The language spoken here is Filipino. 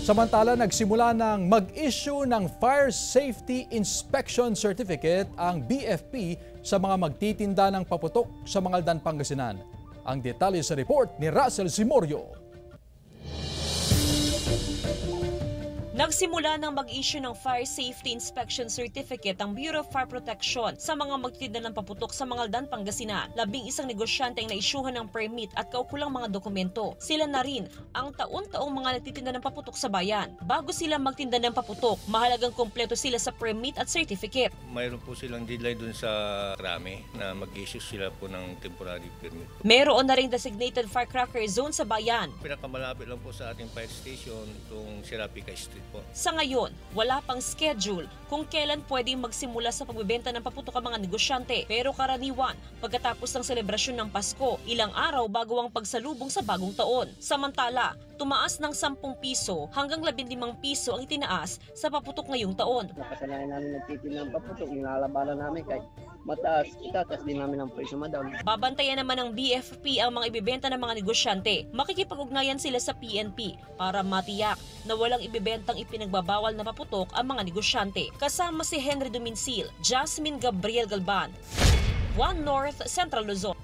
Samantala, nagsimula ng mag-issue ng Fire Safety Inspection Certificate ang BFP sa mga magtitinda ng paputok sa Mangaldan, Pangasinan. Ang detalye sa report ni Russell Simorio. Nagsimula ng mag-issue ng Fire Safety Inspection Certificate ang Bureau of Fire Protection sa mga magtitinda ng paputok sa Mangaldan, Pangasinan. 11 negosyante ang naisyuhan ng permit at kaukulang mga dokumento. Sila na rin ang taon-taong mga nagtitinda ng paputok sa bayan. Bago sila magtinda ng paputok, mahalagang kompleto sila sa permit at certificate. Mayroon po silang deadline dun sa krami na mag-issue sila po ng temporary permit. Meron na rin designated firecracker zone sa bayan. Pinakamalapit lang po sa ating fire station itong Serapica Street po. Sa ngayon, wala pang schedule kung kailan pwedeng magsimula sa pagbebenta ng paputok ang mga negosyante. Pero karaniwan, pagkatapos ng selebrasyon ng Pasko, ilang araw bago ang pagsalubong sa bagong taon. Samantala, tumaas ng 10 piso hanggang 15 piso ang itinaas sa paputok ngayong taon. Nakasanayan namin nagtitinda ng paputok, nilalabanan namin kahit mataas, itatas din namin ang presyo, madam. Babantayan naman ng BFP ang mga ibibenta ng mga negosyante. Makikipag-ugnayan sila sa PNP para matiyak na walang ibibentang ipinagbabawal na paputok ang mga negosyante. Kasama si Henry Duminsil, Jasmine Gabriel Galban, One North Central Luzon.